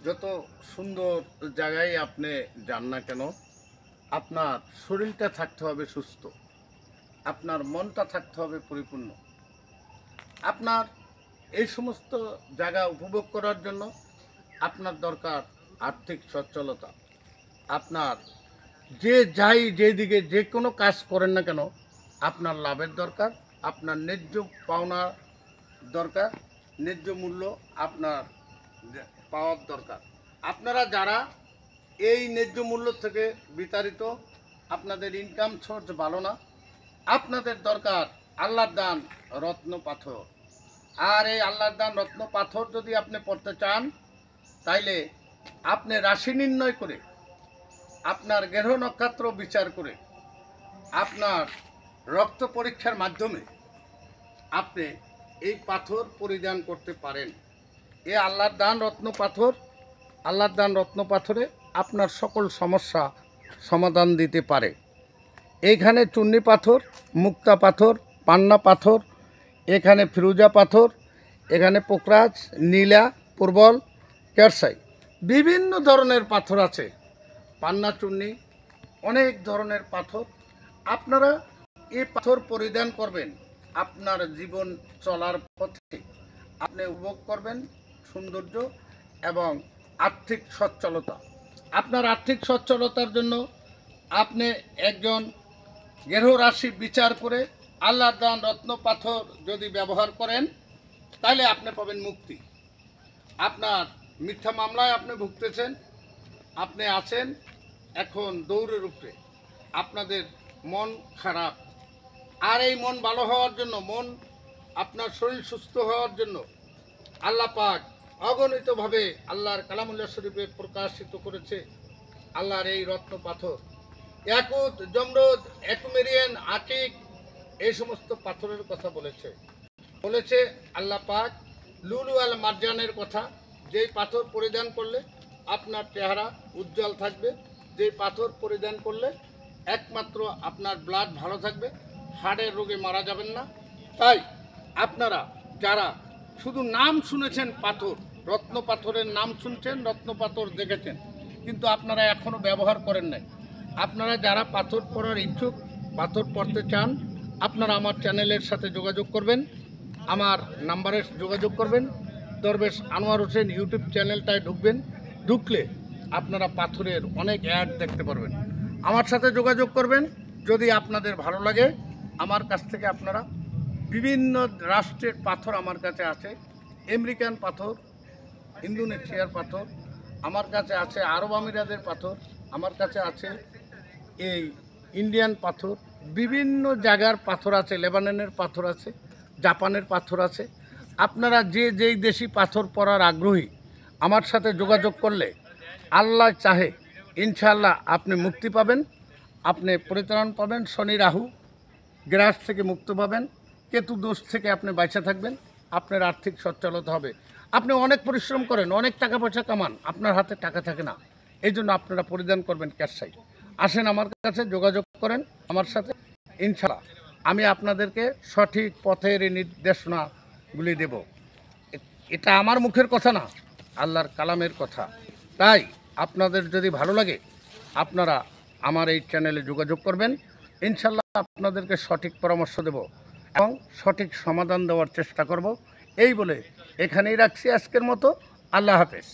যত সুন্দর জায়গায় আপনি যান না কেন, আপনার শরীরটা থাকতে হবে সুস্থ, আপনার মনটা থাকতে হবে পরিপূর্ণ। আপনার এই সমস্ত জায়গা উপভোগ করার জন্য আপনার দরকার আর্থিক সচ্ছলতা। আপনার যেদিকে যে কোনো কাজ করেন না কেন, আপনার লাভের দরকার, আপনার ন্যায্য পাওনা দরকার, ন্যায্য মূল্য আপনার পাওয়ার দরকার। আপনারা যারা এই ন্যায্য মূল্য থেকে বিতাড়িত, আপনাদের ইনকাম সোর্স ভালো না, আপনাদের দরকার আল্লাহর দান রত্ন পাথর। আর এই আল্লাহর দান রত্ন পাথর যদি আপনি পড়তে চান, তাইলে আপনি রাশি নির্ণয় করে, আপনার গ্রহ নক্ষত্র বিচার করে, আপনার রক্ত পরীক্ষার মাধ্যমে আপনি এই পাথর পরিধান করতে পারেন। এই আল্লাহর দান রত্ন পাথর, আল্লাহর দান রত্ন পাথরে আপনার সকল সমস্যা সমাধান দিতে পারে। এইখানে চুন্নি পাথর, মুক্তা পাথর, পান্না পাথর, এখানে ফিরোজা পাথর, এখানে পোকরাজ, নীলা, প্রবল, ক্যারসাই, বিভিন্ন ধরনের পাথর আছে। পান্না চুন্নি, অনেক ধরনের পাথর। আপনারা এই পাথর পরিধান করবেন, আপনার জীবন চলার পথে আপনি উপভোগ করবেন সৌন্দর্য এবং আর্থিক সচ্ছলতা। আপনার আর্থিক সচ্ছলতার জন্য আপনি একজন গ্রহ রাশি বিচার করে আল্লাহর দান রত্ন পাথর যদি ব্যবহার করেন, তাহলে আপনি পাবেন মুক্তি। আপনার মিথ্যা মামলায় আপনি ভুগতেছেন, আপনি আছেন এখন দৌড়ের উপরে, আপনাদের মন খারাপ, আর এই মন ভালো হওয়ার জন্য, আপনার শরীর সুস্থ হওয়ার জন্য আল্লাহ পাক অগণিতভাবে আল্লাহর কালামুল্লাহ শরীফে প্রকাশিত করেছে আল্লাহর এই রত্ন পাথর। ইয়াকুত, জমরুদ, অ্যাকুমেরিয়ান, আকিক, এই সমস্ত পাথরের কথা বলেছে আল্লাহ পাক। লুলু আল মারজানের কথা, যেই পাথর পরিধান করলে আপনার চেহারা উজ্জ্বল থাকবে, যেই পাথর পরিধান করলে একমাত্র আপনার ব্লাড ভালো থাকবে, হার্টের রোগে মারা যাবেন না। তাই আপনারা যারা শুধু নাম শুনেছেন পাথর, রত্ন পাথরের নাম শুনছেন, রত্ন পাথর দেখেছেন, কিন্তু আপনারা এখনও ব্যবহার করেন নাই, আপনারা যারা পাথর পড়ার ইচ্ছুক, পাথর পড়তে চান, আপনারা আমার চ্যানেলের সাথে যোগাযোগ করবেন, আমার নাম্বারে যোগাযোগ করবেন। দরবেশ আনোয়ার হোসেন ইউটিউব চ্যানেলটায় ঢুকলে আপনারা পাথরের অনেক অ্যাড দেখতে পারবেন। আমার সাথে যোগাযোগ করবেন। যদি আপনাদের ভালো লাগে, আমার কাছ থেকে আপনারা বিভিন্ন রাষ্ট্রের পাথর আমার কাছে আছে। আমেরিকান পাথর, ইন্দোনেশিয়ার পাথর আমার কাছে আছে, আরব আমিরাতের পাথর আমার কাছে আছে, এই ইন্ডিয়ান পাথর, বিভিন্ন জায়গার পাথর আছে, লেবাননের পাথর আছে, জাপানের পাথর আছে। আপনারা যেই দেশি পাথর পড়ার আগ্রহী, আমার সাথে যোগাযোগ করলে আল্লাহ চাহে ইনশাআল্লাহ আপনি মুক্তি পাবেন, আপনি পরিত্রাণ পাবেন, শনি রাহু গ্রাস থেকে মুক্ত পাবেন, কেতু দোষ থেকে আপনি বাইচা থাকবেন, আপনার আর্থিক সচ্ছলতা হবে। আপনি অনেক পরিশ্রম করেন, অনেক টাকা পয়সা কামান, আপনার হাতে টাকা থাকে না, এই জন্য আপনারা পরিধান করবেন ক্যারসাই। আসেন আমার কাছে, যোগাযোগ করেন আমার সাথে, ইনশাআল্লাহ আমি আপনাদেরকে সঠিক পথের নির্দেশনাগুলি দেব। এটা আমার মুখের কথা না, আল্লাহর কালামের কথা। তাই আপনাদের যদি ভালো লাগে, আপনারা আমার এই চ্যানেলে যোগাযোগ করবেন, ইনশাআল্লাহ আপনাদেরকে সঠিক পরামর্শ দেব এবং সঠিক সমাধান দেওয়ার চেষ্টা করব। এই বলে এখানেই রাখছি আজকের মতো। আল্লাহ হাফেজ।